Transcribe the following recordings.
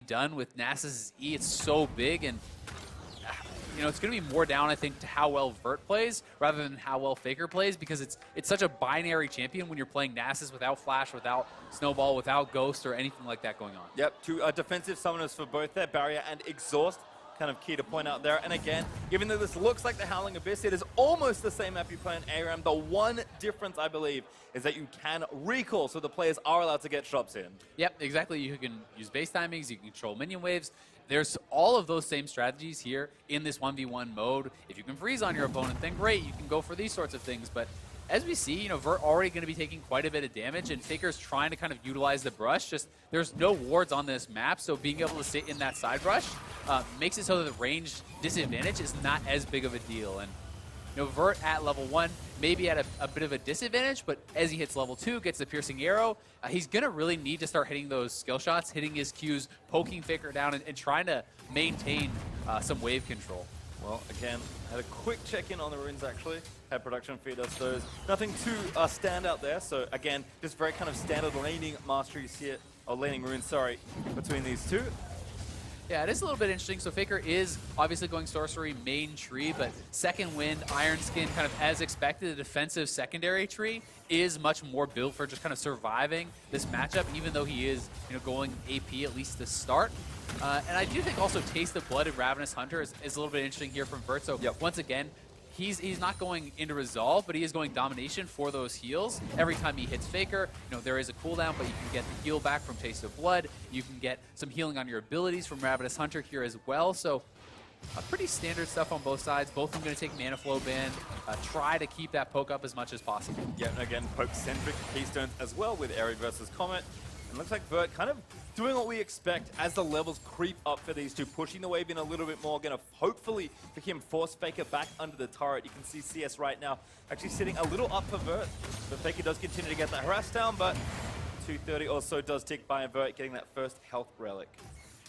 done with Nasus' E. It's so big, and you know, it's going to be more down, I think, to how well Brtt plays rather than how well Faker plays, because it's such a binary champion when you're playing Nasus without Flash, without Snowball, without Ghost, or anything like that going on. Yep, two defensive summoners for both their Barrier and Exhaust. Kind of key to point out there. And again, even though this looks like the Howling Abyss, it is almost the same map you play in ARAM. The one difference, I believe, is that you can recall, so the players are allowed to get shots in. Yep, exactly. You can use base timings, you can control minion waves. There's all of those same strategies here in this 1v1 mode. If you can freeze on your opponent, then great, you can go for these sorts of things. But as we see, you know, Brtt already going to be taking quite a bit of damage, and Faker's trying to kind of utilize the brush. Just there's no wards on this map, so being able to sit in that side brush makes it so that the range disadvantage is not as big of a deal. And you know, Brtt at level 1 maybe at a bit of a disadvantage, but as he hits level 2, gets the piercing arrow, he's going to really need to start hitting those skill shots, hitting his Qs, poking Faker down, and trying to maintain some wave control. Well, again, had a quick check-in on the runes, actually. Had production feed us those. Nothing too stand out there. So, again, just very kind of standard laning masteries here, or laning runes, sorry, between these two. Yeah, it is a little bit interesting. So Faker is obviously going sorcery main tree, but second wind, Iron Skin, kind of as expected, the defensive secondary tree is much more built for just kind of surviving this matchup, even though he is, you know, going AP at least to start. And I do think also Taste of Blood and Ravenous Hunter is a little bit interesting here from Brtt. So once again, he's not going into Resolve, but he is going Domination for those heals. Every time he hits Faker, you know, there is a cooldown, but you can get the heal back from Taste of Blood. You can get some healing on your abilities from Ravenous Hunter here as well. So pretty standard stuff on both sides. Both of them going to take Mana Flow ban. Try to keep that poke up as much as possible. Yeah, and again, poke-centric Keystones as well with Arid versus Comet. And looks like Brtt kind of doing what we expect as the levels creep up for these two, pushing the wave in a little bit more, going to hopefully for him force Faker back under the turret. You can see CS right now actually sitting a little up for Brtt. But Faker does continue to get that harass down, but 230 or so does tick by, and Brtt getting that first health relic.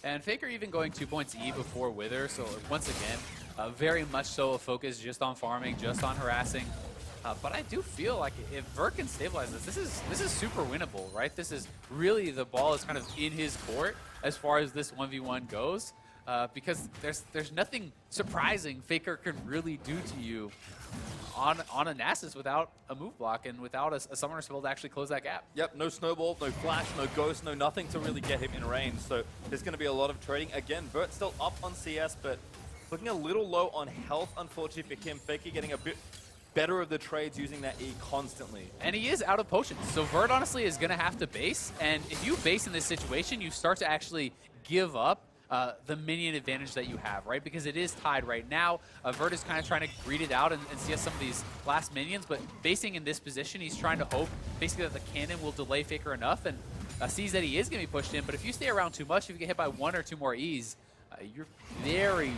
And Faker even going 2 points E before Wither, so once again, very much so a focus just on farming, just on harassing. But I do feel like if Brtt can stabilize this is super winnable, right? This is really, the ball is kind of in his court as far as this 1v1 goes, because there's nothing surprising Faker can really do to you on a Nasus without a move block and without a summoner spell to actually close that gap. Yep, no Snowball, no Flash, no Ghost, no nothing to really get him in range. So there's going to be a lot of trading. Again, Brtt still up on CS, but looking a little low on health, unfortunately for him. Faker getting a bit better of the trades using that E constantly. And he is out of potions. So Brtt honestly is going to have to base. And if you base in this situation, you start to actually give up the minion advantage that you have, right? Because it is tied right now. Brtt is kind of trying to greed it out and see some of these last minions. But basing in this position, he's trying to hope basically that the cannon will delay Faker enough, and sees that he is going to be pushed in. But if you stay around too much, if you get hit by 1 or 2 more E's, you're very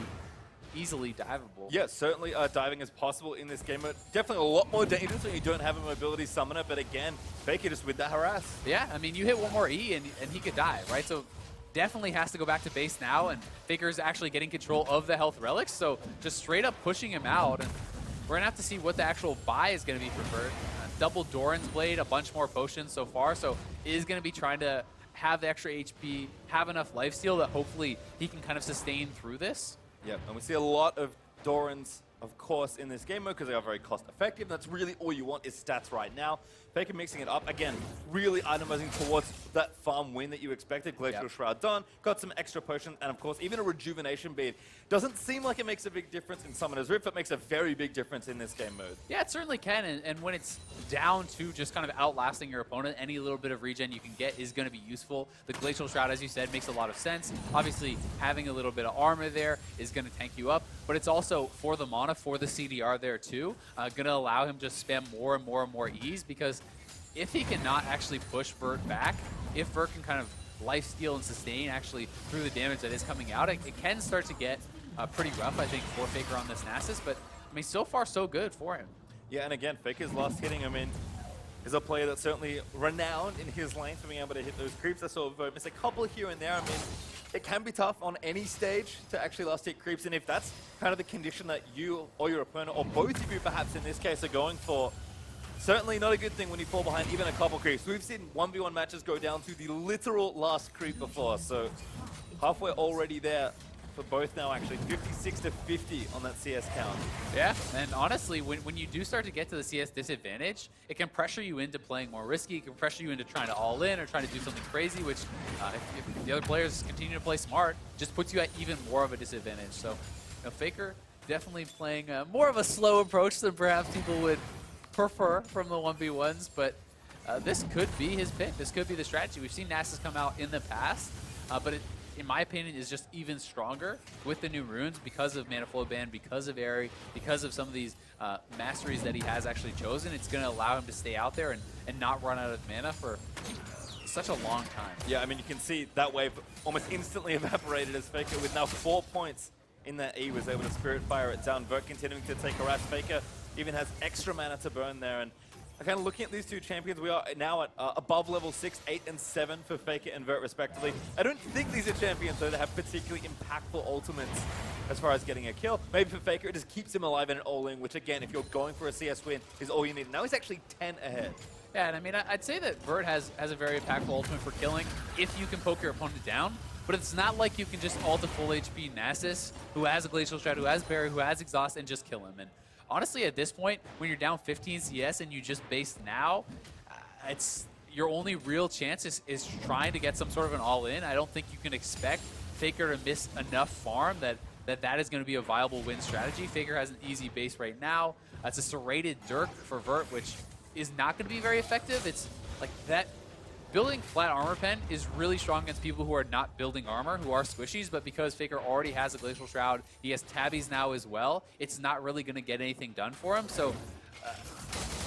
easily diveable. Yeah, certainly diving is possible in this game, but definitely a lot more dangerous when you don't have a mobility summoner. But again, Faker just with that harass. Yeah, I mean, you hit 1 more E and he could die, right? So definitely has to go back to base now, and Faker's actually getting control of the health relics, so just straight up pushing him out. And we're gonna have to see what the actual buy is gonna be for Brtt. Double Doran's Blade, a bunch more potions so far, so is gonna be trying to have the extra HP, have enough lifesteal that hopefully he can kind of sustain through this. Yep, and we see a lot of Dorans, of course, in this game mode because they are very cost effective. That's really all you want is stats right now. Faker mixing it up, again, really itemizing towards that farm win that you expected. Glacial Shroud done, got some extra potions, and of course, even a rejuvenation bead. Doesn't seem like it makes a big difference in Summoner's Rift, but makes a very big difference in this game mode. Yeah, it certainly can, and when it's down to just kind of outlasting your opponent, any little bit of regen you can get is going to be useful. The Glacial Shroud, as you said, makes a lot of sense. Obviously, having a little bit of armor there is going to tank you up, but it's also for the mana, for the CDR there too, going to allow him to spam more and more and more E's, because if he cannot actually push Brtt back, if Brtt can kind of lifesteal and sustain actually through the damage that is coming out, it can start to get pretty rough, I think, for Faker on this Nasus, but I mean, so far so good for him. Yeah, and again, Faker's last hitting, I mean, is a player that's certainly renowned in his lane for being able to hit those creeps. I saw miss a couple here and there. I mean, it can be tough on any stage to actually last hit creeps, and if that's kind of the condition that you or your opponent, or both of you perhaps in this case, are going for, certainly not a good thing when you fall behind even a couple creeps. We've seen 1v1 matches go down to the literal last creep before, so halfway already there for both now, actually. 56 to 50 on that CS count. Yeah, and honestly, when you do start to get to the CS disadvantage, it can pressure you into playing more risky. It can pressure you into trying to all in or trying to do something crazy, which if the other players continue to play smart, just puts you at even more of a disadvantage. So, Faker definitely playing more of a slow approach than perhaps people would prefer from the 1v1s, but this could be his pick. This could be the strategy. We've seen Nasus come out in the past, but it, in my opinion, is just even stronger with the new runes because of Mana Flow Ban, because of Airy, because of some of these masteries that he has actually chosen. It's going to allow him to stay out there and not run out of mana for such a long time. Yeah, I mean, you can see that wave almost instantly evaporated as Faker, with now 4 points in that E, was able to Spirit Fire it down. Brtt continuing to take harass. Faker even has extra mana to burn there. And kind of looking at these two champions, we are now at above level 6, 8, and 7 for Faker and Brtt respectively. I don't think these are champions, though, that have particularly impactful ultimates as far as getting a kill. Maybe for Faker, it just keeps him alive in an all-in, which again, if you're going for a CS win, is all you need. Now he's actually 10 ahead. Yeah, and I mean, I'd say that Brtt has a very impactful ultimate for killing if you can poke your opponent down. But it's not like you can just ult a full HP Nasus, who has a Glacial Shroud, who has Barrier, who has Exhaust, and just kill him. And honestly, at this point, when you're down 15 CS and you just base now, it's your only real chance is trying to get some sort of an all-in. I don't think you can expect Faker to miss enough farm that is going to be a viable win strategy. Faker has an easy base right now. It's a serrated Dirk for Brtt, which is not going to be very effective. It's like that. Building flat armor pen is really strong against people who are not building armor, who are squishies, but because Faker already has a Glacial Shroud, he has tabbies now as well, it's not really going to get anything done for him, so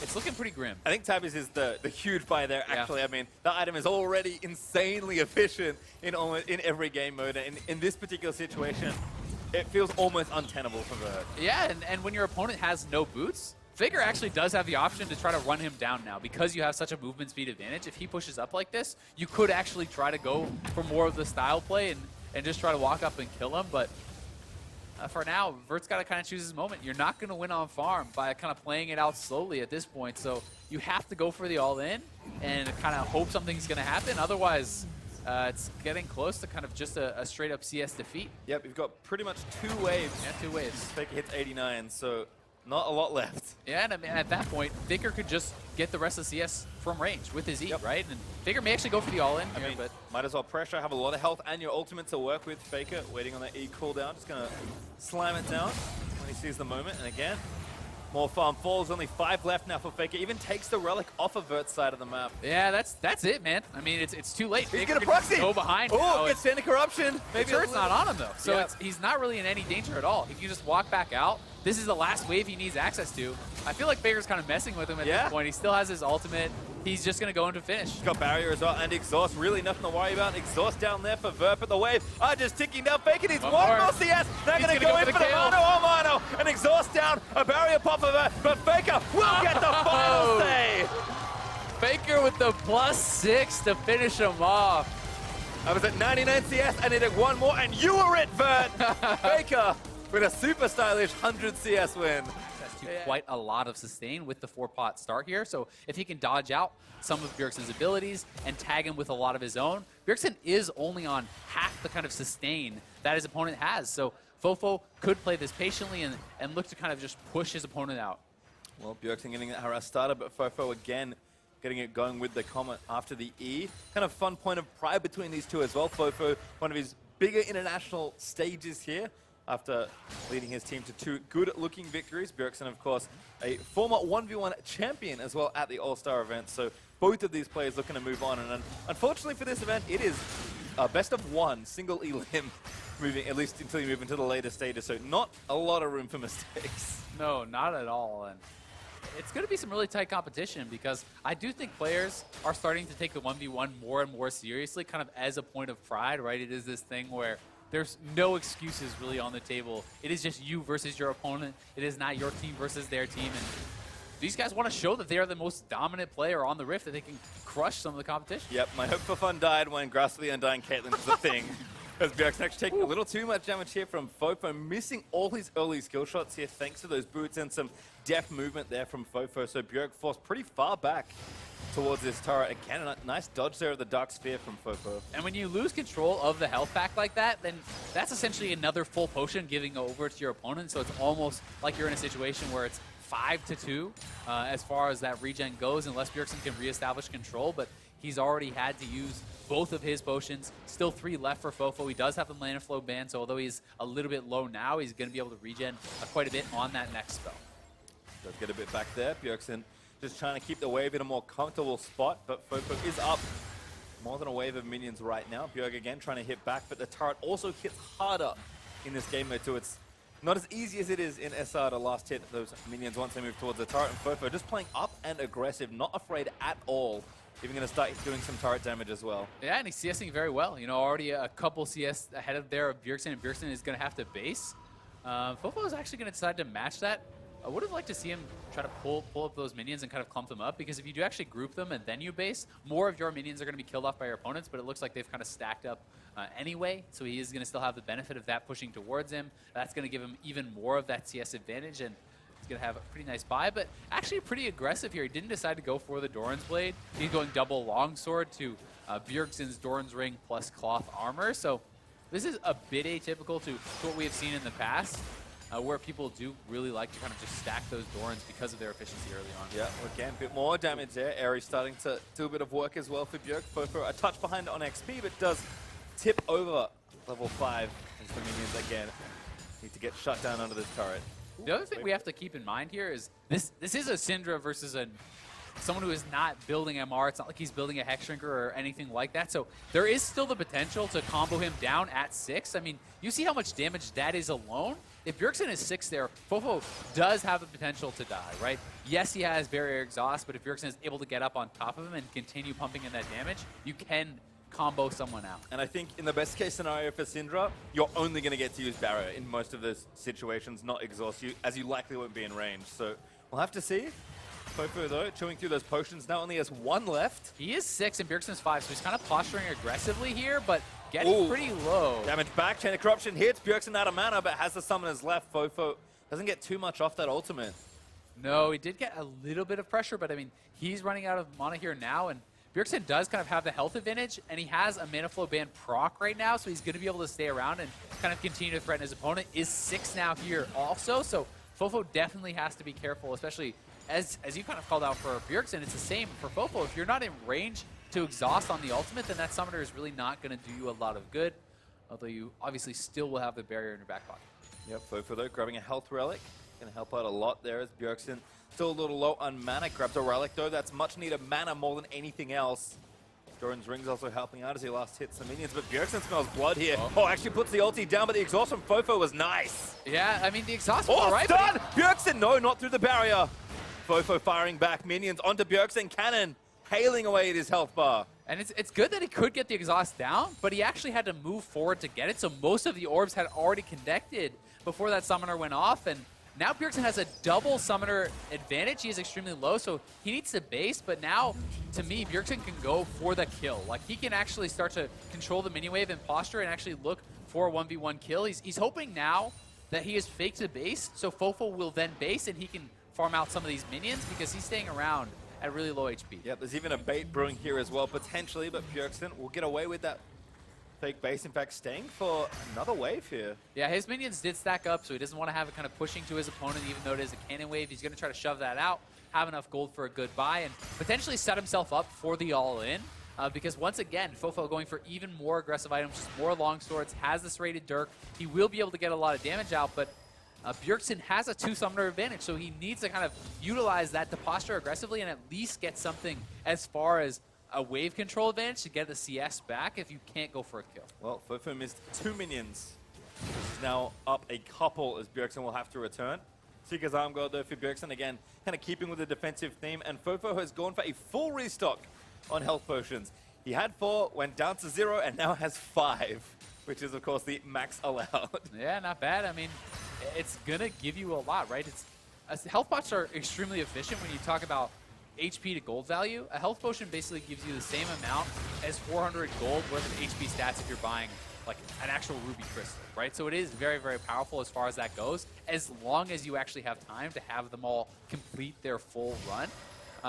it's looking pretty grim. I think tabbies is the huge buy there, actually. Yeah. I mean, that item is already insanely efficient in every game mode, and in this particular situation, it feels almost untenable for Brtt. Yeah, and when your opponent has no boots, Faker actually does have the option to try to run him down now. Because you have such a movement speed advantage, if he pushes up like this, you could actually try to go for more of the style play and just try to walk up and kill him. But for now, Brtt's got to kind of choose his moment. You're not going to win on farm by kind of playing it out slowly at this point. So you have to go for the all-in and kind of hope something's going to happen. Otherwise, it's getting close to kind of just a straight-up CS defeat. Yep, you've got pretty much 2 waves. Yeah, 2 waves. Faker hits 89, so not a lot left. Yeah, and I mean, at that point, Faker could just get the rest of CS from range with his E, right? And Faker may actually go for the all-in here, but might as well pressure, have a lot of health and your ultimate to work with. Faker waiting on that E cooldown, just gonna slam it down when he sees the moment. And again, more farm falls, only 5 left now for Faker. Even takes the relic off of Brtt's side of the map. Yeah, that's it, man. I mean, it's too late. He's gonna proxy. Go behind. Oh, gets Sand of Corruption. Maybe it's not on him though, so he's not really in any danger at all. He can just walk back out. This is the last wave he needs access to. I feel like Faker's kind of messing with him at this point. He still has his ultimate. He's just going to go into finish. He's got Barrier as well and Exhaust. Really nothing to worry about. Exhaust down there for Brtt, but the wave are just ticking down. Faker needs one more CS. They're going to go in for the Mono. Oh, Mono. And Exhaust down. A Barrier pop of Brtt, but Faker will get the final save. Faker with the +6 to finish him off. I was at 99 CS. I needed one more, and you were it, Brtt. Faker with a super stylish 100 CS win. Quite a lot of sustain with the 4-pot start here, so if he can dodge out some of Bjergsen's abilities and tag him with a lot of his own, Bjergsen is only on half the kind of sustain that his opponent has, so Fofo could play this patiently and look to kind of just push his opponent out. Well, Bjergsen getting that harass started, but Fofo again getting it going with the Comet after the E. Kind of fun point of pride between these two as well. Fofo, one of his bigger international stages here, after leading his team to 2 good-looking victories. Bjergsen, of course, a former 1v1 champion as well at the All-Star event. So both of these players looking to move on. And unfortunately for this event, it is best of 1, single elim, moving at least until you move into the later stages. So not a lot of room for mistakes. No, not at all. And it's going to be some really tight competition because I do think players are starting to take the 1v1 more and more seriously, kind of as a point of pride, right? It is this thing where there's no excuses really on the table. It is just you versus your opponent. It is not your team versus their team. And these guys want to show that they are the most dominant player on the Rift, that they can crush some of the competition. Yep, my hope for fun died when Grasp of the Undying Caitlyn was a thing. As Bjergsen actually taking a little too much damage here from Fofo, missing all his early skill shots here thanks to those boots and some deft movement there from Fofo. So Bjerg forced pretty far back towards this turret. Again, a nice dodge there of the Dark Sphere from Fofo. And when you lose control of the health pack like that, then that's essentially another full potion giving over to your opponent. So it's almost like you're in a situation where it's 5-2 as far as that regen goes, unless Bjergsen can reestablish control. But he's already had to use both of his potions. Still 3 left for Fofo. He does have the mana flow ban, so although he's a little bit low now, he's going to be able to regen quite a bit on that next spell. Does get a bit back there. Bjergsen just trying to keep the wave in a more comfortable spot, but Fofo is up more than a wave of minions right now. Bjerg again trying to hit back, but the turret also hits harder in this game mode too. It's not as easy as it is in SR to last hit those minions once they move towards the turret, and Fofo just playing up and aggressive, not afraid at all. Even going to start doing some turret damage as well. Yeah, and he's CSing very well. You know, already a couple CS ahead of there of Bjergsen, and Bjergsen is going to have to base. Fofo is actually going to decide to match that. I would have liked to see him try to pull up those minions and kind of clump them up, because if you do actually group them and then you base, more of your minions are going to be killed off by your opponents, but it looks like they've kind of stacked up anyway, so he is going to still have the benefit of that pushing towards him. That's going to give him even more of that CS advantage, and he's going to have a pretty nice buy, but actually pretty aggressive here. He didn't decide to go for the Doran's Blade. He's going double longsword to Bjergsen's Doran's Ring plus cloth armor, so this is a bit atypical to what we have seen in the past. Where people do really like to kind of just stack those Dorans because of their efficiency early on. Yeah, again, a bit more damage there. Aerie starting to do a bit of work as well for Bjerg. Fofo a touch behind on XP, but does tip over level 5 as the minions again need to get shut down under this turret. The other thing we have to keep in mind here is this is a Syndra versus someone who is not building MR. It's not like he's building a Hex Shrinker or anything like that. So there is still the potential to combo him down at 6. I mean, you see how much damage that is alone? If Bjergsen is 6 there, Fofo does have the potential to die, right? Yes, he has barrier exhaust, but if Bjergsen is able to get up on top of him and continue pumping in that damage, you can combo someone out. And I think in the best case scenario for Syndra, you're only going to get to use barrier in most of those situations, not exhaust you, as you likely won't be in range. So we'll have to see. Fofo, though, chewing through those potions, now only has 1 left. He is 6 and Bjergsen's 5, so he's kind of posturing aggressively here, but getting pretty low. Damage back, Chain of Corruption hits, Bjergsen out of mana, but has the summoners left. Fofo doesn't get too much off that ultimate. No, he did get a little bit of pressure, but I mean, he's running out of mana here now, and Bjergsen does kind of have the health advantage, and he has a mana flow ban proc right now, so he's going to be able to stay around and kind of continue to threaten his opponent. Is 6 now here also, so Fofo definitely has to be careful, especially as you kind of called out for Bjergsen. It's the same for Fofo. If you're not in range to exhaust on the ultimate, then that summoner is really not going to do you a lot of good, although you obviously still will have the barrier in your back pocket. Yep, Fofo though, grabbing a health relic. Going to help out a lot there as Bjergsen still a little low on mana. Grabs a relic though, that's much needed mana more than anything else. Doran's Ring's also helping out as he last hits some minions, but Bjergsen smells blood here. Oh, actually puts the ulti down, but the exhaust from Fofo was nice. Yeah, I mean, the exhaust was alright. Stun! Bjergsen, no, not through the barrier. Fofo firing back minions onto Bjergsen. Cannon hailing away at his health bar. And it's good that he could get the exhaust down, but he actually had to move forward to get it, so most of the orbs had already connected before that summoner went off, and now Bjergsen has a double summoner advantage. He is extremely low, so he needs to base, but now, to me, Bjergsen can go for the kill. Like, he can actually start to control the mini wave and posture and actually look for a 1v1 kill. He's hoping now that he is fake to base, so Fofo will then base, and he can farm out some of these minions because he's staying around at really low HP. Yep, there's even a bait brewing here as well, potentially, but Bjergsen will get away with that fake base. In fact, staying for another wave here. Yeah, his minions did stack up, so he doesn't want to have it kind of pushing to his opponent, even though it is a cannon wave. He's going to try to shove that out, have enough gold for a good buy, and potentially set himself up for the all-in. Because once again, Fofo going for even more aggressive items, just more long swords, has this rated Dirk. He will be able to get a lot of damage out, but Bjergsen has a 2-summoner advantage, so he needs to kind of utilize that to posture aggressively and at least get something as far as a wave control advantage to get the CS back if you can't go for a kill. Well, Fofo missed 2 minions. He's now up a couple as Bjergsen will have to return. Seeker's Arm Guard though for Bjergsen, again, kind of keeping with the defensive theme, and Fofo has gone for a full restock on health potions. He had 4, went down to 0, and now has 5, which is, of course, the max allowed. Yeah, not bad. I mean, it's going to give you a lot, right? Health pots are extremely efficient when you talk about HP to gold value. A health potion basically gives you the same amount as 400 gold worth of HP stats if you're buying like an actual ruby crystal, right? So it is very, very powerful as far as that goes, as long as you actually have time to have them all complete their full run.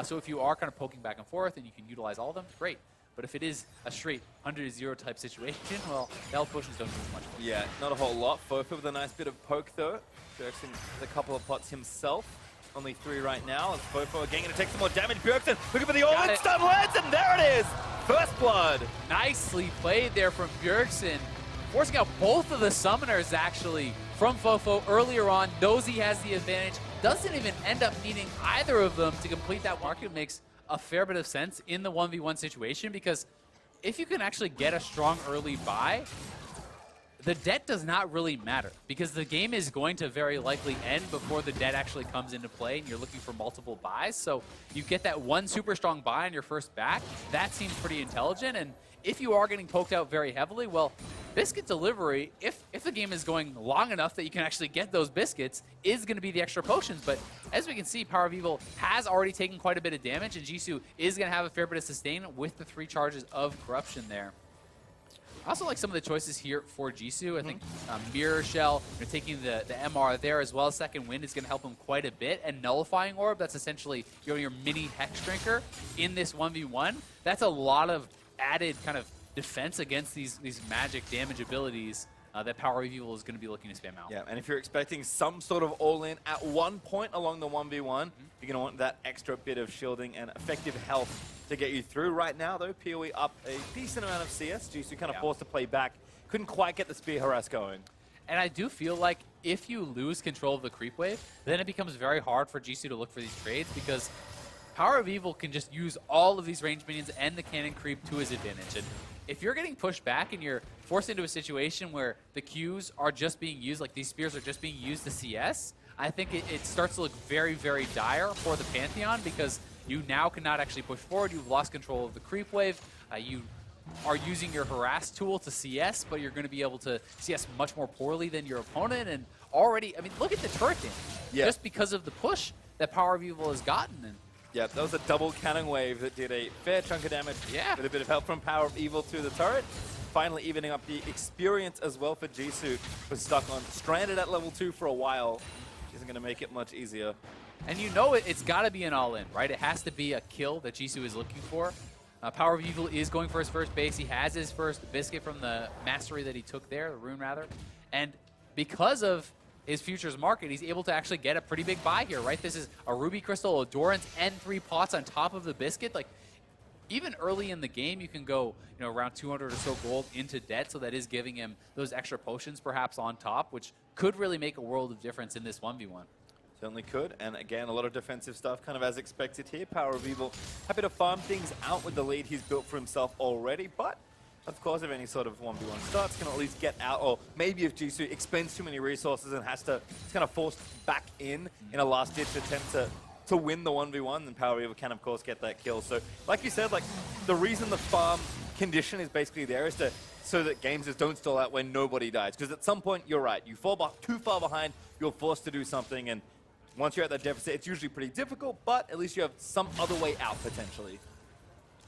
So if you are kind of poking back and forth and you can utilize all of them, great. But if it is a straight 100-0 type situation, well, the health potions don't do much. Yeah, not a whole lot. Fofo with a nice bit of poke, though. Bjergsen with a couple of pots himself. Only 3 right now. As Fofo again going to take some more damage. Bjergsen looking for the all-in stun lands, and there it is! First blood! Nicely played there from Bjergsen. Forcing out both of the summoners, actually, from Fofo earlier on. Knows he has the advantage. Doesn't even end up needing either of them to complete that market. Makes a fair bit of sense in the 1v1 situation, because if you can actually get a strong early buy, the debt does not really matter, because the game is going to very likely end before the debt actually comes into play and you're looking for multiple buys. So you get that one super strong buy on your first back. That seems pretty intelligent. And if you are getting poked out very heavily, well, biscuit delivery, if the game is going long enough that you can actually get those biscuits, is going to be the extra potions. But as we can see, PowerOfEvil has already taken quite a bit of damage, and Jisu is going to have a fair bit of sustain with the 3 charges of corruption there. I also like some of the choices here for Jisu. I think Mirror Shell, taking the MR there, as well as Second Wind, is going to help him quite a bit. And Nullifying Orb, that's essentially your mini Hex Drinker in this 1v1. That's a lot of added kind of defense against these magic damage abilities that PowerOfEvil is going to be looking to spam out. Yeah, and if you're expecting some sort of all-in at one point along the 1v1, you're going to want that extra bit of shielding and effective health to get you through. Right now, though, PoE up a decent amount of CS. Jisu kind of forced to play back. Couldn't quite get the spear harass going. And I do feel like if you lose control of the creep wave, then it becomes very hard for Jisu to look for these trades, because PowerOfEvil can just use all of these range minions and the cannon creep to his advantage. And if you're getting pushed back and you're forced into a situation where the Qs are just being used, like these spears are just being used to CS, I think it starts to look very, very dire for the Pantheon, because you now cannot actually push forward. You've lost control of the creep wave. You are using your harass tool to CS, but you're going to be able to CS much more poorly than your opponent. And already, I mean, look at the turret damage. Yeah. Just because of the push that PowerOfEvil has gotten. And yeah, that was a double cannon wave that did a fair chunk of damage. Yeah. With a bit of help from PowerOfEvil to the turret. Finally evening up the experience as well for Jisu, who's stuck on stranded at level 2 for a while. Isn't going to make it much easier. And you know it's got to be an all-in, right? It has to be a kill that Jisu is looking for. PowerOfEvil is going for his first base. He has his first biscuit from the mastery that he took there, the rune rather. And because of his futures market, he's able to actually get a pretty big buy here, right? This is a Ruby Crystal, Endurance, and 3 pots on top of the biscuit. Like, even early in the game, you can go, around 200 or so gold into debt, so that is giving him those extra potions perhaps on top, which could really make a world of difference in this 1v1. Certainly could, and again, a lot of defensive stuff, kind of as expected here. PowerOfEvil happy to farm things out with the lead he's built for himself already, but of course, if any sort of 1v1 starts, can at least get out, or maybe if Jisu expends too many resources and has to kind of force back in a last-ditch attempt to win the 1v1, then PowerOfEvil can, of course, get that kill. So, like you said, like, the reason the farm condition is basically there is so that games just don't stall out when nobody dies. Because at some point, you're right, you fall too far behind, you're forced to do something, and once you're at that deficit, it's usually pretty difficult, but at least you have some other way out, potentially.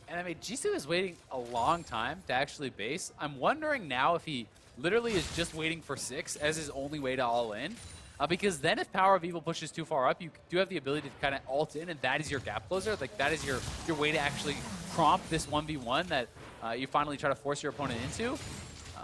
And I mean, Jisu is waiting a long time to actually base. I'm wondering now if he literally is just waiting for 6 as his only way to all in. Because then if PowerOfEvil pushes too far up, you do have the ability to kind of ult in, and that is your gap closer. Like, that is your way to actually prompt this 1v1 that you finally try to force your opponent into.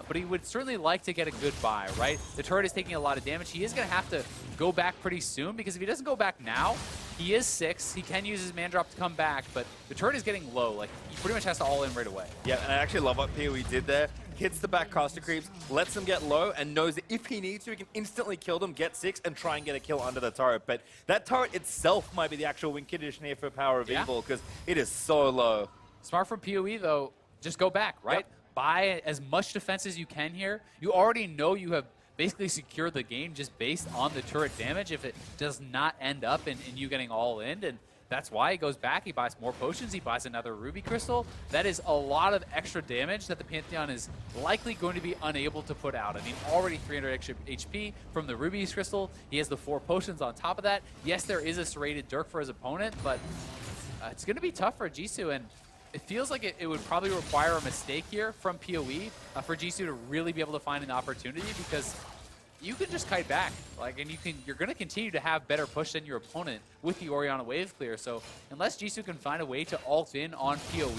But he would certainly like to get a good buy, right? The turret is taking a lot of damage. He is going to have to go back pretty soon, because if he doesn't go back now, he is 6. He can use his man drop to come back, but the turret is getting low. Like, he pretty much has to all in right away. Yeah, and I actually love what PoE did there. Hits the back caster creeps, lets them get low, and knows that if he needs to, he can instantly kill them, get 6, and try and get a kill under the turret. But that turret itself might be the actual win condition here for PowerOfEvil, because it is so low. Smart from PoE, though. Just go back, right? Yep. Buy as much defense as you can here. You already know you have basically secured the game just based on the turret damage if it does not end up in you getting all in. And that's why he goes back. He buys more potions. He buys another Ruby Crystal. That is a lot of extra damage that the Pantheon is likely going to be unable to put out. I mean, already 300 extra HP from the Ruby Crystal. He has the 4 potions on top of that. Yes, there is a serrated Dirk for his opponent, but it's going to be tough for Jisu. And it feels like it would probably require a mistake here from PoE for Jisu to really be able to find an opportunity, because you can just kite back, like, and you're going to continue to have better push than your opponent with the Orianna wave clear. So unless Jisu can find a way to ult in on PoE,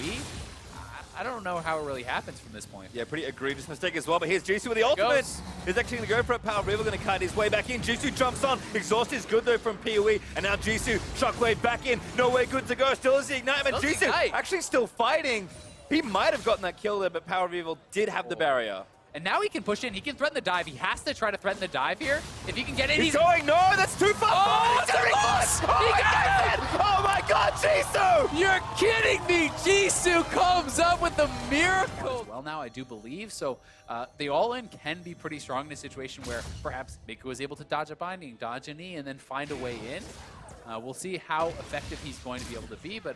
I don't know how it really happens from this point. Yeah, pretty egregious mistake as well, but here's Jisu with the ultimate. He's actually going to go for it. PowerOfEvil going to kite his way back in. Jisu jumps on. Exhaust is good though from PoE, and now Jisu, shockwave back in. No way good to go. Still is the ignite, but Jisu actually still fighting. He might have gotten that kill there, but PowerOfEvil did have the barrier. And now he can push in. He can threaten the dive. He has to try to threaten the dive here. If he can get in, he's going. No, that's too far. Oh, it's very close. He got it. Oh my God, Jisu! You're kidding me. Jisu comes up with the miracle. Well, now I do believe. So the all-in can be pretty strong in a situation where perhaps Meiko is able to dodge a binding, dodge a knee, and then find a way in. We'll see how effective he's going to be able to be, but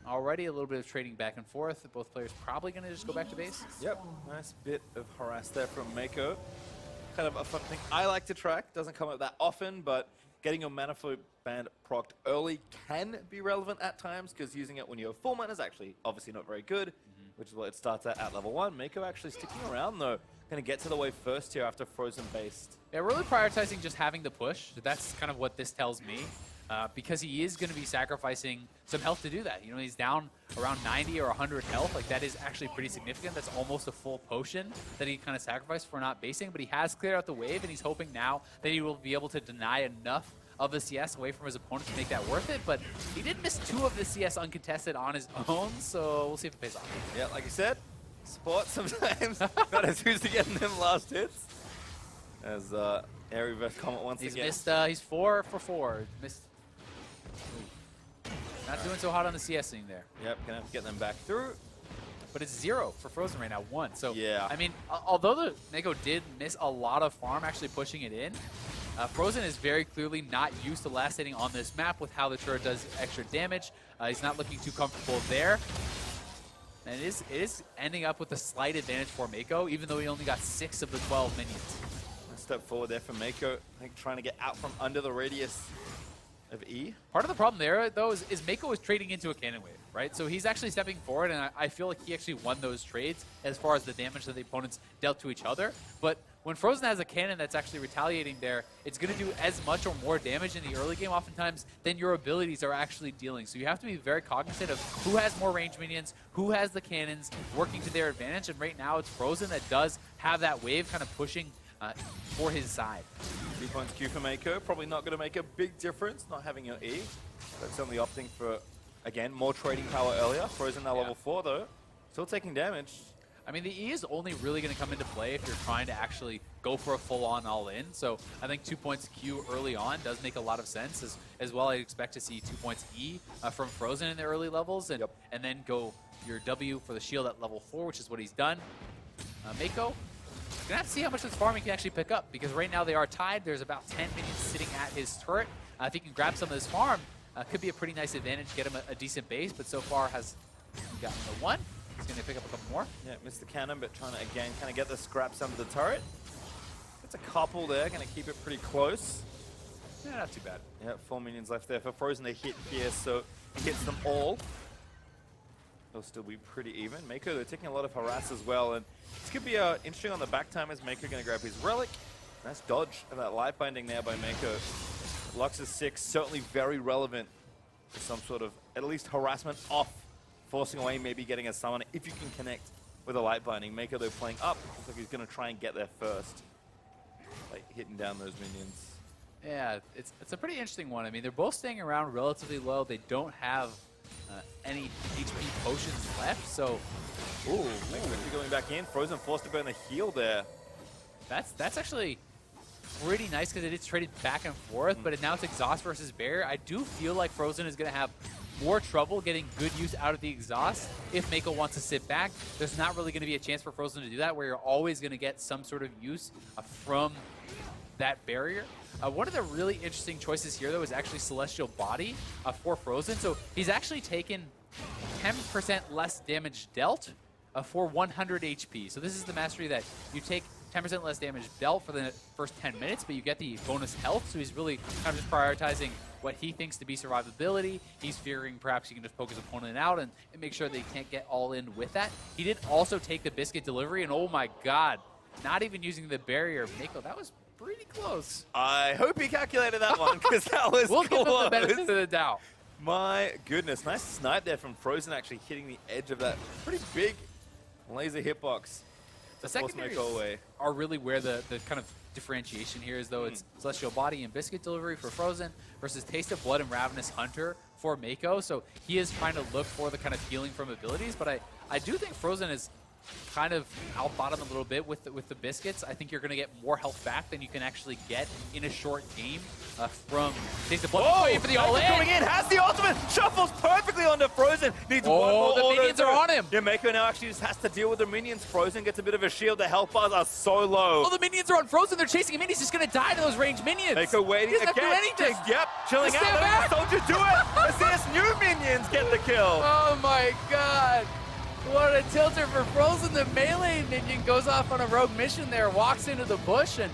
already a little bit of trading back and forth. Both players probably going to just go back to base. Yep, nice bit of harass there from Meiko. Kind of a fun thing I like to track. Doesn't come up that often, but getting your mana flow band procced early can be relevant at times, because using it when you have full mana is actually obviously not very good, which is what it starts at level 1. Meiko actually sticking around though. Going to get to the wave first here after Frozen based. Yeah, really prioritizing just having the push. That's kind of what this tells me. Because he is going to be sacrificing some health to do that. You know, he's down around 90 or 100 health. Like, that is actually pretty significant. That's almost a full potion that he kind of sacrificed for not basing. But he has cleared out the wave, and he's hoping now that he will be able to deny enough of the CS away from his opponent to make that worth it. But he did miss 2 of the CS uncontested on his own, so we'll see if it pays off. Yeah, like you said, sport sometimes not as who's to getting them last hits. As Airy vs. Comet once again. He's 4 for 4. Missed. Not doing so hot on the CSing there. Yep, gonna have to get them back through. But it's 0 for Frozen right now, 1. So, yeah. I mean, although the Meiko did miss a lot of farm actually pushing it in, Frozen is very clearly not used to last hitting on this map with how the turret does extra damage. He's not looking too comfortable there. And it is ending up with a slight advantage for Meiko, even though he only got 6 of the 12 minions. A step forward there for Meiko. I think trying to get out from under the radius of E. Part of the problem there, though, is Meiko is trading into a cannon wave, right? So he's actually stepping forward, and I feel like he actually won those trades as far as the damage that the opponents dealt to each other. But when Frozen has a cannon that's actually retaliating there, it's going to do as much or more damage in the early game oftentimes than your abilities are actually dealing. So you have to be very cognizant of who has more range minions, who has the cannons working to their advantage. And right now it's Frozen that does have that wave kind of pushing for his side. 3 points Q for Meiko. Probably not going to make a big difference not having your E. But certainly opting for, again, more trading power earlier. Frozen now level 4 though. Still taking damage. I mean, the E is only really going to come into play if you're trying to actually go for a full-on all-in. So I think 2 points Q early on does make a lot of sense. As well, I expect to see 2 points E from Frozen in the early levels, and then go your W for the shield at level 4, which is what he's done. Meiko, gonna have to see how much of this farm he can actually pick up, because right now they are tied. There's about 10 minions sitting at his turret. If he can grab some of this farm, could be a pretty nice advantage, get him a decent base, but so far has gotten the 1. He's going to pick up a couple more. Yeah, missed the cannon, but trying to, again, kind of get the scraps under the turret. That's a couple there, going to keep it pretty close. Yeah, not too bad. Yeah, 4 minions left there for Frozen to hit here, so he hits them all. They'll still be pretty even. Meiko, they're taking a lot of harass as well, and this could be interesting on the back time as Meiko going to grab his relic. Nice dodge of that light binding there by Meiko. Lux's 6, certainly very relevant for some sort of, at least, harassment off. Forcing away, maybe getting a summon if you can connect with a light binding. Meiko, though, playing up. Looks like he's going to try and get there first. Like, hitting down those minions. Yeah, it's a pretty interesting one. I mean, they're both staying around relatively low. They don't have any HP potions left, so... Ooh, Meiko going back in. Frozen forced to burn the heal there. That's actually pretty nice, because it is traded back and forth, but now it's exhaust versus barrier. I do feel like Frozen is going to have more trouble getting good use out of the exhaust if Meiko wants to sit back. There's not really going to be a chance for Frozen to do that, where you're always going to get some sort of use from that barrier. One of the really interesting choices here, though, is actually Celestial Body for Frozen. So he's actually taken 10% less damage dealt for 100 HP. So this is the mastery that you take 10% less damage dealt for the first 10 minutes, but you get the bonus health. So he's really kind of just prioritizing what he thinks to be survivability. He's figuring perhaps he can just poke his opponent out and make sure that he can't get all in with that. He did also take the biscuit delivery, and oh my god, not even using the barrier. Meiko, that was pretty close. I hope he calculated that one, because that was We'll close. give him the benefit of the doubt. My goodness, nice snipe there from Frozen, actually hitting the edge of that pretty big laser hitbox. The secondaries are really where the kind of differentiation here is, though. It's Celestial Body and Biscuit Delivery for Frozen versus Taste of Blood and Ravenous Hunter for Meiko. So he is trying to look for the kind of healing from abilities, but I do think Frozen is kind of outbottomed a little bit with the biscuits. I think you're going to get more health back than you can actually get in a short game from Taste of Blood. Oh, Waiting for the all-in. coming in, has the ultimate, shuffles perfectly onto Frozen. Needs one more. The minions are on him. Yeah, Meiko now actually just has to deal with the minions. Frozen gets a bit of a shield. The health bars are so low. Oh, the minions are on Frozen. They're chasing him in. He's just going to die to those ranged minions. Meiko waiting he doesn't again. have to do anything. Yep, chilling Just stand out. back. Soldier do it. As this new minions get the kill. Oh my god. What a tilter for Frozen. The melee minion goes off on a rogue mission there, walks into the bush, and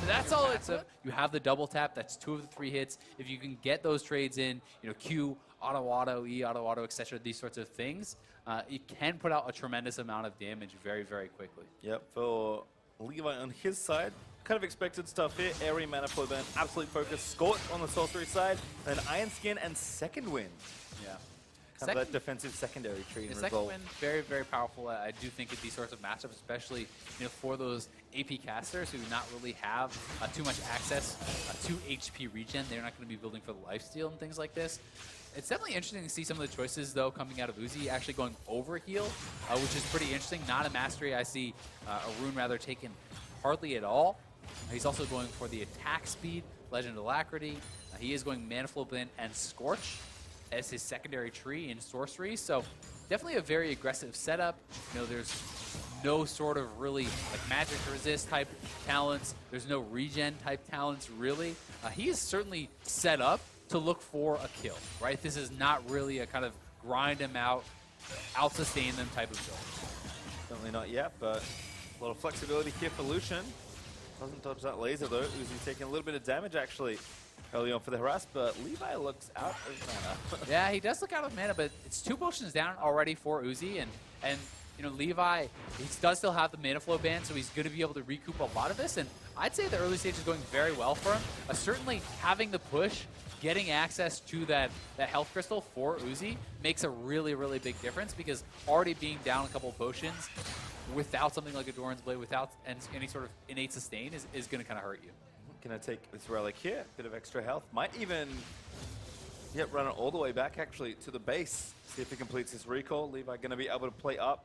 that's all it took. You have the double tap. That's 2 of the 3 hits. If you can get those trades in, you know, Q, auto, E, auto, etc., these sorts of things, it can put out a tremendous amount of damage very, very quickly. Yep, for Levi on his side, kind of expected stuff here. Airy Mana Flow Burn, Absolute Focus, Scorch on the sorcery side, then Iron Skin and Second Wind. Yeah. Kind of that defensive secondary tree in The Resolve. second win, very, very powerful. I do think at these sorts of matchups, especially, you know, for those AP casters who do not really have too much access to HP regen, they're not going to be building for the lifesteal and things like this. It's definitely interesting to see some of the choices, though, coming out of Uzi, actually going over heal, which is pretty interesting. Not a mastery. I see a rune rather taken hardly at all. He's also going for the attack speed, Legend Alacrity. He is going Mana Flow Blend and Scorch as his secondary tree in sorcery, so definitely a very aggressive setup. You know, there's no sort of really like magic resist type talents. There's no regen type talents really. He is certainly set up to look for a kill, right? This is not really a kind of grind him out sustain them type of build. Certainly not yet, but a lot of flexibility here for Lucian. Doesn't dodge that laser though. Uzi taking a little bit of damage actually early on for the harass, but Levi looks out of mana. Yeah, he does look out of mana, but it's 2 potions down already for Uzi, and you know, Levi, he does still have the mana flow ban, so he's going to be able to recoup a lot of this, and I'd say the early stage is going very well for him. Certainly having the push, getting access to that health crystal for Uzi makes a really, really big difference, because already being down a couple potions without something like a Doran's Blade, without any sort of innate sustain is going to kind of hurt you. Gonna take this relic here, bit of extra health. Might even run it all the way back actually to the base. See if he completes his recall. Levi gonna be able to play up.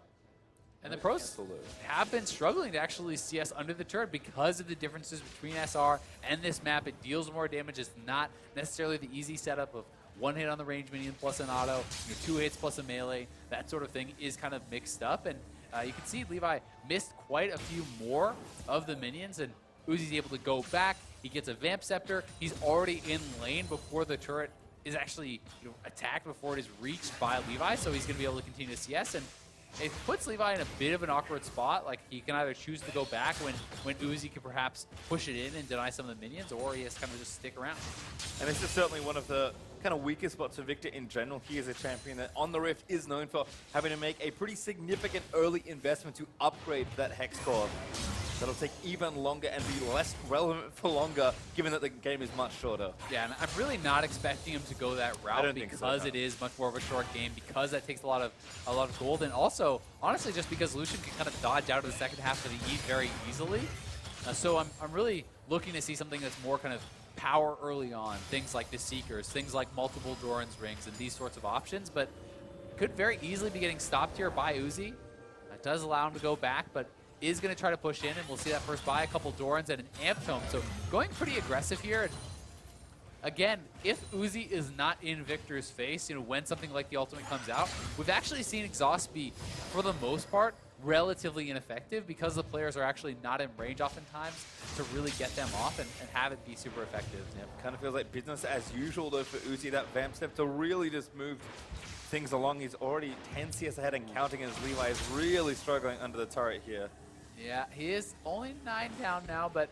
And the pros have been struggling to actually CS under the turret because of the differences between SR and this map. It deals more damage. It's not necessarily the easy setup of 1 hit on the range minion plus an auto, you know, 2 hits plus a melee. That sort of thing is kind of mixed up. And you can see Levi missed quite a few more of the minions, and Uzi's able to go back. He gets a Vamp Scepter. He's already in lane before the turret is actually, you know, attacked, before it is reached by Levi, so he's going to be able to continue to CS, and it puts Levi in a bit of an awkward spot. Like, he can either choose to go back when Uzi can perhaps push it in and deny some of the minions, or he has to kind of just stick around. And this is certainly one of the kind of weakest spots for Victor in general. He is a champion that on the Rift is known for having to make a pretty significant early investment to upgrade that Hex core. That'll take even longer and be less relevant for longer, given that the game is much shorter. Yeah, and I'm really not expecting him to go that route because it is much more of a short game, because that takes a lot of gold, and also, honestly, just because Lucian can kind of dodge out of the second half of the E very easily. So I'm really looking to see something that's more kind of power early on, things like the Seekers, things like multiple Doran's Rings, and these sorts of options, but could very easily be getting stopped here by Uzi. That does allow him to go back, but is going to try to push in, and we'll see that first buy, a couple Dorans and an Amp Tome. So going pretty aggressive here. And again, if Uzi is not in Victor's face, you know, when something like the ultimate comes out, we've actually seen exhaust be, for the most part, relatively ineffective, because the players are actually not in range oftentimes to really get them off and have it be super effective. Yep, kind of feels like business as usual though for Uzi. That Vamp Step to really just move things along. He's already 10 CS ahead and counting, as Levi is really struggling under the turret here. Yeah, he is only 9 down now, but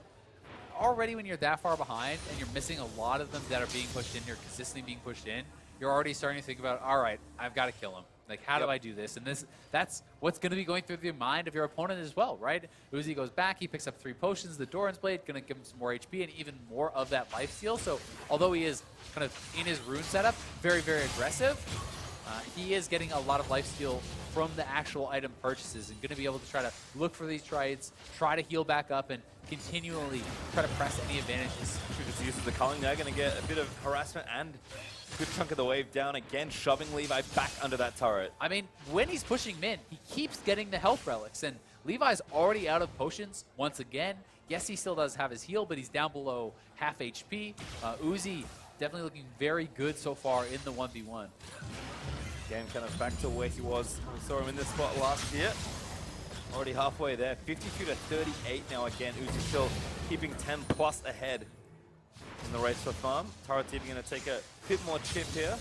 already when you're that far behind and you're missing a lot of them that are being pushed in, you're consistently being pushed in, you're already starting to think about, all right, I've got to kill him. Like, how do I do this? And that's what's going to be going through the mind of your opponent as well, right? Uzi goes back, he picks up 3 potions, the Doran's Blade, going to give him some more HP and even more of that lifesteal. So although he is kind of in his rune setup, very, very aggressive, he is getting a lot of lifesteal from the actual item purchases and going to be able to try to look for these trides, try to heal back up, and continually try to press any advantages. Just uses the culling there, going to get a bit of harassment and good chunk of the wave down again, shoving Levi back under that turret. I mean, when he's pushing min, he keeps getting the health relics, and Levi's already out of potions once again. Yes, he still does have his heal, but he's down below half HP. Uzi definitely looking very good so far in the 1v1. Again, kind of back to where he was. We saw him in this spot last year. Already halfway there. 52 to 38 now again. Uzi still keeping 10 plus ahead in the race for farm. Turret's even going to take a bit more chip here.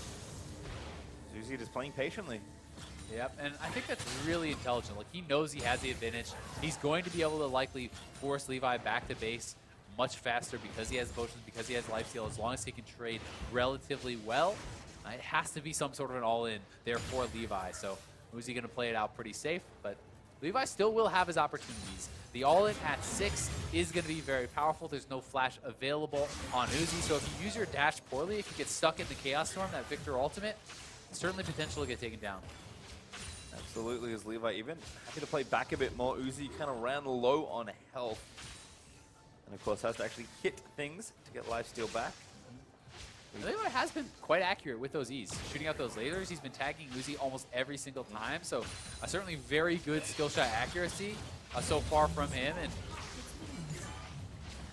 Uzi just playing patiently. Yep, and I think that's really intelligent. Like, he knows he has the advantage. He's going to be able to likely force Levi back to base much faster because he has potions, because he has lifesteal, as long as he can trade relatively well. It has to be some sort of an all-in there for Levi. So Uzi going to play it out pretty safe, but Levi still will have his opportunities. The all-in at 6 is going to be very powerful. There's no flash available on Uzi, so if you use your dash poorly, if you get stuck in the Chaos Storm, that Victor ultimate, certainly potential to get taken down. Absolutely, as Levi even happy to play back a bit more. Uzi kind of ran low on health. And of course has to actually hit things to get lifesteal back. Levi has been quite accurate with those E's. Shooting out those lasers, he's been tagging Uzi almost every single time. So certainly very good skill shot accuracy so far from him. And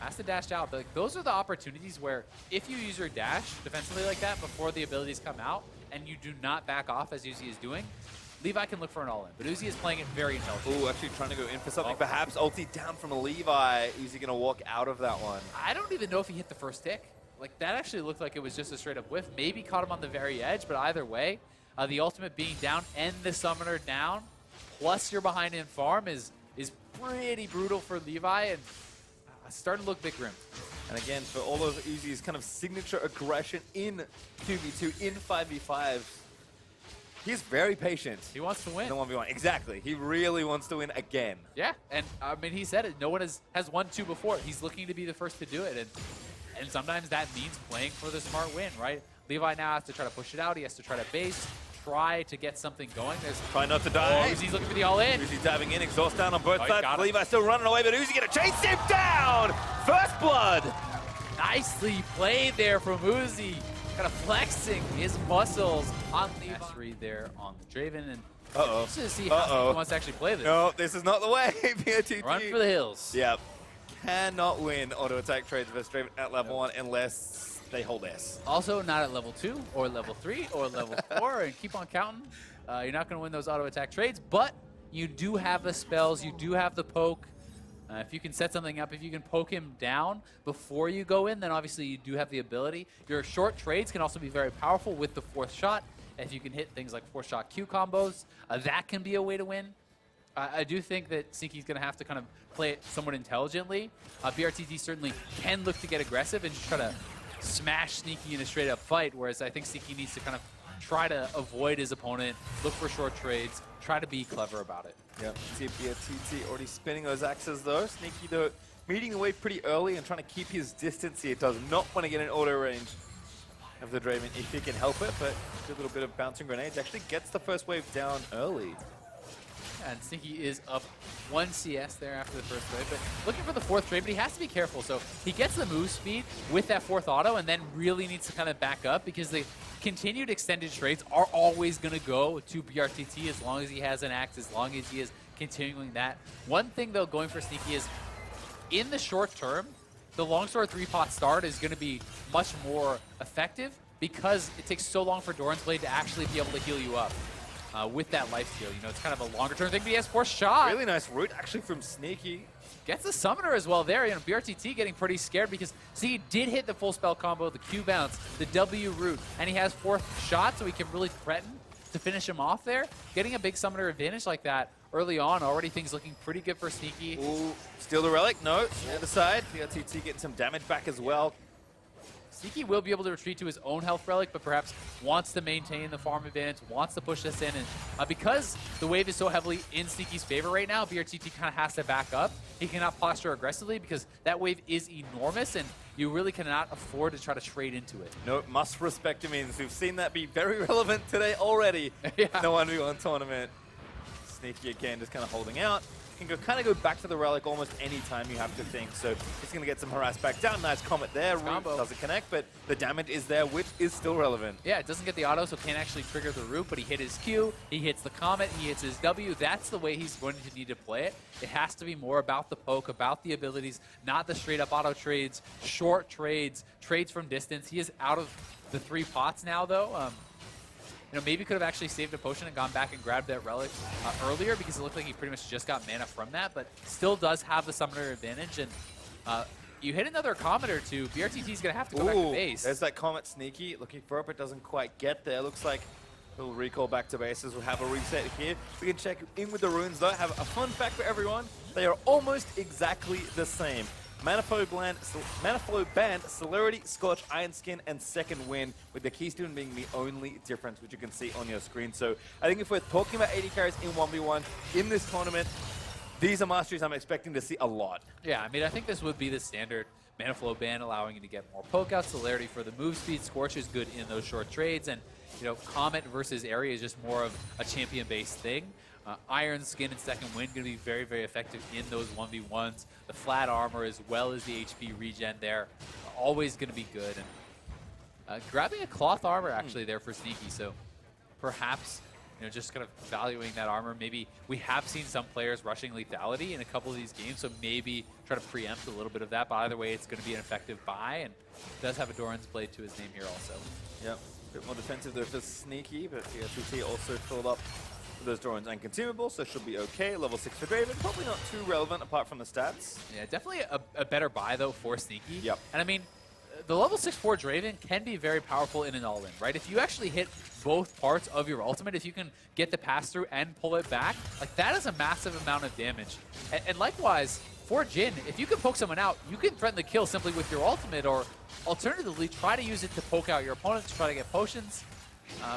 has to dash out. But, like, those are the opportunities where if you use your dash defensively like that before the abilities come out and you do not back off as Uzi is doing, Levi can look for an all-in. But Uzi is playing it very intelligently. Ooh, actually trying to go in for something. Perhaps ulti down from Levi. Uzi going to walk out of that one. I don't even know if he hit the first tick. Like, that actually looked like it was just a straight-up whiff. Maybe caught him on the very edge, but either way, the ultimate being down and the summoner down, plus you're behind in farm is pretty brutal for Levi, and starting to look bit grim. And again, for all of Uzi's kind of signature aggression in 2v2, in 5v5, he's very patient. He wants to win. In the 1v1, exactly. He really wants to win again. Yeah, and I mean, he said it. No one has won 2 before. He's looking to be the first to do it, and sometimes that means playing for the smart win, right? Levi now has to try to push it out. He has to try to base, try to get something going. Try not to die. Uzi's looking for the all-in. Uzi diving in, exhaust down on both sides. Levi still running away, but Uzi going to chase him down! First blood! Nicely played there from Uzi. Kind of flexing his muscles on Levi. Mastery there on the Draven, and just to see how he wants to actually play this. No, this is not the way. POTT. Run for the hills. Yep. Cannot win auto attack trades versus Draven at level 1 unless they hold S. Also not at level 2 or level 3 or level 4 and keep on counting. You're not going to win those auto attack trades, but you do have the spells, you do have the poke. If you can set something up, if you can poke him down before you go in, then obviously you do have the ability. Your short trades can also be very powerful with the 4th shot. If you can hit things like 4-shot Q combos, that can be a way to win. I do think that Sneaky's going to have to kind of play it somewhat intelligently. BRTT certainly can look to get aggressive and just try to smash Sneaky in a straight-up fight, whereas I think Sneaky needs to kind of try to avoid his opponent, look for short trades, try to be clever about it. Yep, see BRTT already spinning those axes though. Sneaky though, meeting the wave pretty early and trying to keep his distance here. Does not want to get an auto range of the Draven if he can help it, but a little bit of bouncing grenades. Actually gets the first wave down early. And Sneaky is up 1 CS there after the first wave, but looking for the 4th trade, but he has to be careful. So he gets the move speed with that 4th auto and then really needs to kind of back up because the continued extended trades are always going to go to BRTT as long as he has an axe, as long as he is continuing that. One thing, though, going for Sneaky is in the short term, the longsword 3-pot start is going to be much more effective because it takes so long for Doran's Blade to actually be able to heal you up. With that lifesteal, you know, it's kind of a longer term thing, but he has 4th shot. Really nice route, actually, from Sneaky. Gets the summoner as well there. You know, BRTT getting pretty scared because, see, he did hit the full spell combo, the Q bounce, the W route, and he has 4th shot, so he can really threaten to finish him off there. Getting a big summoner advantage like that early on, already things looking pretty good for Sneaky. Ooh, steal the relic, no, the other side. BRTT getting some damage back as well. Sneaky will be able to retreat to his own health relic, but perhaps wants to maintain the farm advantage, wants to push this in. And because the wave is so heavily in Sneaky's favor right now, BRTT kind of has to back up. He cannot posture aggressively because that wave is enormous, and you really cannot afford to try to trade into it. No, must respect him in. We've seen that be very relevant today already. Yeah. No 1v1 tournament. Sneaky again, just kind of holding out. Can kind of go back to the relic almost any time, you have to think. So he's going to get some harass back down. Nice comet there. Root doesn't connect, but the damage is there, which is still relevant. Yeah, it doesn't get the auto, so can't actually trigger the root, but he hit his Q, he hits the comet, he hits his W. That's the way he's going to need to play it. It has to be more about the poke, about the abilities, not the straight-up auto trades, short trades, trades from distance. He is out of the 3 pots now, though. You know, maybe could have actually saved a potion and gone back and grabbed that relic earlier because it looked like he pretty much just got mana from that, but still does have the summoner advantage. And you hit another comet or two, BRTT's going to have to go back to base. There's that comet Sneaky looking for it, but doesn't quite get there. Looks like he'll recall back to bases. We'll have a reset here. We can check in with the runes, though. Have a fun fact for everyone. They are almost exactly the same. Maniflow Band, Celerity, Scorch, Iron Skin, and Second Wind, with the Keystone being the only difference, which you can see on your screen. So I think if we're talking about 80 carries in 1v1 in this tournament, these are masteries I'm expecting to see a lot. Yeah, I mean, I think this would be the standard Maniflow Band, allowing you to get more poke out, Celerity for the move speed, Scorch is good in those short trades, and you know, Comet versus Area is just more of a champion-based thing. Iron Skin and Second Wind going to be very, very effective in those 1v1s. The flat armor as well as the HP regen there, always going to be good. And grabbing a cloth armor actually there for Sneaky, so perhaps, you know, just kind of valuing that armor. Maybe we have seen some players rushing lethality in a couple of these games, so maybe try to preempt a little bit of that. But either way, it's going to be an effective buy, and does have a Doran's Blade to his name here also. Yep, a bit more defensive there for Sneaky, but TRTT also filled up those Dorans and consumables, so should be okay. Level 6 for Draven, probably not too relevant apart from the stats. Yeah, definitely a better buy though for Sneaky. Yep. And I mean, the level 6-4 Draven can be very powerful in an all-in, right? If you actually hit both parts of your ultimate, if you can get the pass-through and pull it back, like that is a massive amount of damage. And likewise, for Jhin, if you can poke someone out, you can threaten the kill simply with your ultimate, or alternatively, try to use it to poke out your opponent to try to get potions.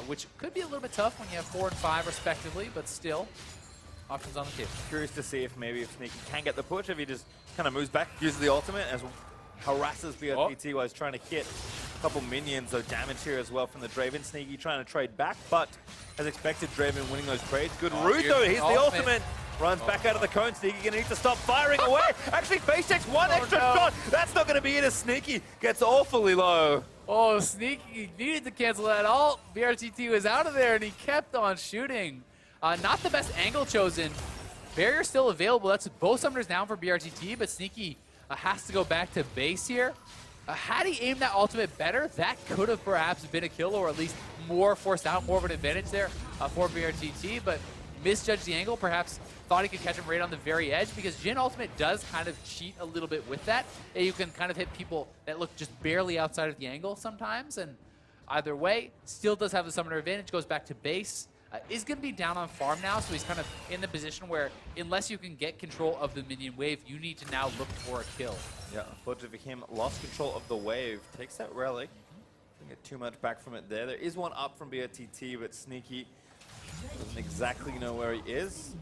Which could be a little bit tough when you have 4 and 5 respectively, but still, options on the table. Curious to see if maybe if Sneaky can get the push, if he just kind of moves back, uses the ultimate, as harasses BRTT while he's trying to hit a couple minions of damage here as well from the Draven. Sneaky trying to trade back, but as expected, Draven winning those trades. Good route though, here's the ultimate. Runs back out of the cone. Sneaky gonna need to stop firing away. Actually, face checks one extra shot. That's not gonna be it as Sneaky gets awfully low. Oh, Sneaky needed to cancel that ult. BRTT was out of there, and he kept on shooting. Not the best angle chosen. Barrier still available. That's both summoners down for BRTT, but Sneaky has to go back to base here. Had he aimed that ultimate better, that could have perhaps been a kill, or at least more forced out, more of an advantage there for BRTT, but misjudged the angle, perhaps thought he could catch him right on the very edge, because Jhin ultimate does kind of cheat a little bit with that. You can kind of hit people that look just barely outside of the angle sometimes, and either way, still does have the summoner advantage, goes back to base. Is going to be down on farm now, so he's kind of in the position where unless you can get control of the minion wave, you need to now look for a kill. Yeah, unfortunately for him, lost control of the wave. Takes that relic. Doesn't get too much back from it there. There is one up from BRTT, but Sneaky doesn't exactly know where he is.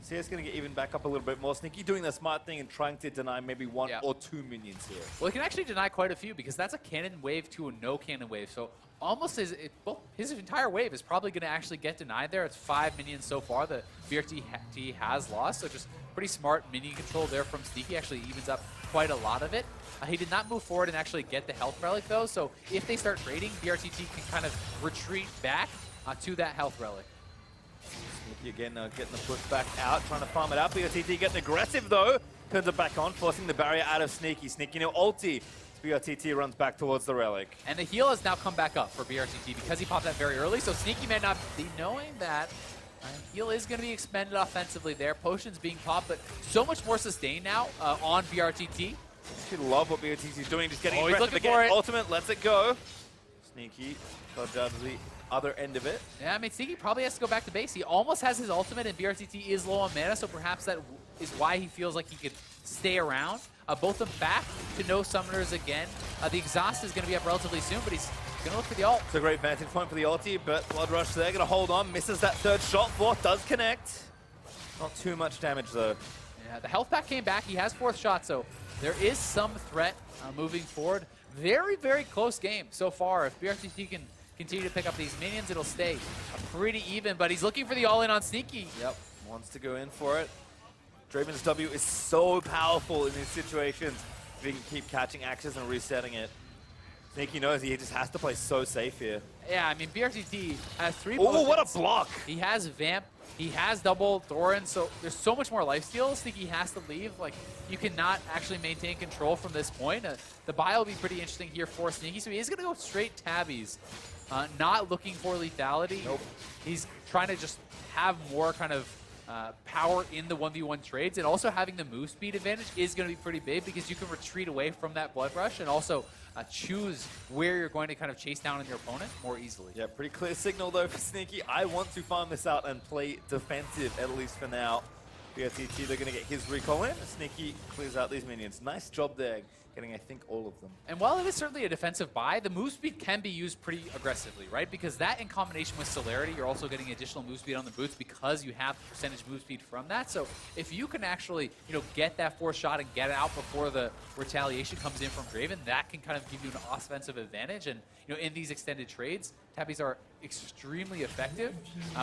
So he's going to get even back up a little bit more. Sneaky doing the smart thing and trying to deny maybe one or two minions here. Well, he can actually deny quite a few, because that's a cannon wave to a no cannon wave. So almost his entire wave is probably going to actually get denied there. It's 5 minions so far that BRTT has lost. So just pretty smart minion control there from Sneaky. Actually evens up quite a lot of it. He did not move forward and actually get the health relic though. So if they start trading, BRTT can kind of retreat back to that health relic. Sneaky again getting the push back out, trying to farm it out. BRTT getting aggressive though. Turns it back on, forcing the barrier out of Sneaky. Sneaky now ulti. BRTT runs back towards the relic. And the heal has now come back up for BRTT because he popped that very early, so Sneaky may not be knowing that. Heal is going to be expended offensively there. Potions being popped, but so much more sustain now on BRTT. You love what BRTT is doing, just getting he's aggressive looking for again. it. Ultimate, lets it go. Sneaky dodged out of the other end of it. Yeah, I mean, Sneaky probably has to go back to base. He almost has his ultimate, and BRTT is low on mana, so perhaps that is why he feels like he could stay around. both of them back to no summoners again. The exhaust is going to be up relatively soon, but he's going to look for the ult. It's a great vantage point for the ulti, but Blood Rush there, going to hold on, misses that third shot. Fourth does connect. Not too much damage though. Yeah, the health pack came back. He has fourth shot, so there is some threat moving forward. Very, very close game so far. If BRTT can continue to pick up these minions, it'll stay pretty even, but he's looking for the all-in on Sneaky. Yep, wants to go in for it. Draven's W is so powerful in these situations. If he can keep catching axes and resetting it. Sneaky knows he just has to play so safe here. Yeah, I mean, BRTT has 3 Oh, potions. what a block! He has Vamp, he has double Thorin, so there's so much more lifesteal. Sneaky has to leave. Like, you cannot actually maintain control from this point. The buy will be pretty interesting here for Sneaky, so he is going to go straight tabbies. Not looking for lethality. Nope. He's trying to just have more kind of power in the 1v1 trades, and also having the move speed advantage is going to be pretty big because you can retreat away from that Blood Rush and also choose where you're going to kind of chase down on your opponent more easily. Yeah, pretty clear signal though for Sneaky. I want to farm this out and play defensive, at least for now. BRTT, they're going to get his recall in. Sneaky clears out these minions. Nice job there, getting, I think, all of them. And while it is certainly a defensive buy, the move speed can be used pretty aggressively, right? Because that in combination with celerity, you're also getting additional move speed on the boots because you have percentage move speed from that. So if you can actually, get that fourth shot and get it out before the retaliation comes in from Draven, that can kind of give you an offensive advantage. And, in these extended trades, tabbies are extremely effective,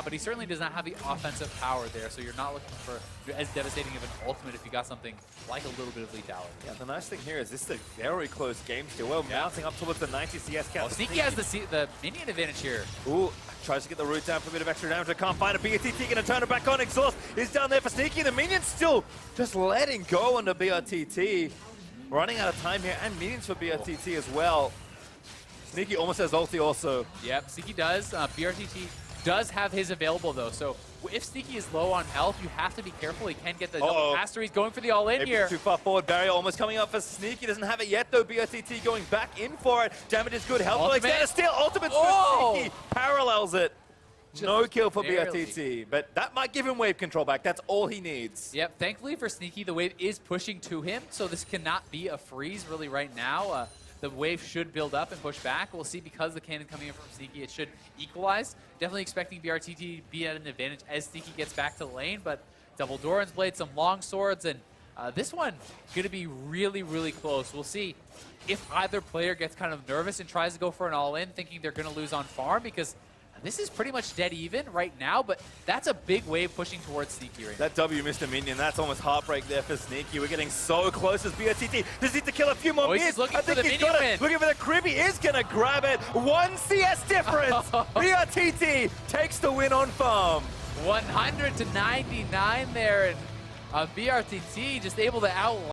but he certainly does not have the offensive power there, so you're not looking for as devastating of an ultimate if you got something like a little bit of lethality. Yeah, the nice thing here is this is a very close game still. Well, mounting up towards the 90 CS count. Oh, Sneaky has the minion advantage here. Ooh, tries to get the root down for a bit of extra damage. I can't find it. BRTT going to turn it back on. Exhaust is down there for Sneaky. The minion's still just letting go under BRTT. Running out of time here, and minions for BRTT as well. Sneaky almost has ulti also. Yep, Sneaky does. BRTT does have his available though, so if Sneaky is low on health, you have to be careful. He can get the double master. He's going for the all-in here. Too far forward. Barrier almost coming up for Sneaky. Doesn't have it yet though. BRTT going back in for it. Damage is good. Health like that. Still ultimate for Sneaky. Parallels it. No kill for BRTT, but that might give him wave control back. That's all he needs. Yep, thankfully for Sneaky, the wave is pushing to him, so this cannot be a freeze really right now. The wave should build up and push back. We'll see, because the cannon coming in from Sneaky, it should equalize. Definitely expecting BRTT to be at an advantage as Sneaky gets back to lane, but double Doran's Blade, some long swords, and this one going to be really, really close. We'll see if either player gets kind of nervous and tries to go for an all-in, thinking they're going to lose on farm, because this is pretty much dead even right now, but that's a big wave pushing towards Sneaky right now. That W missed a minion. That's almost heartbreak there for Sneaky. We're getting so close as BRTT just need to kill a few more minions. He's looking for the minion win. Looking for the crib. He is going to grab it. 1 CS difference. BRTT takes the win on farm. 100 to 99 there, and BRTT just able to out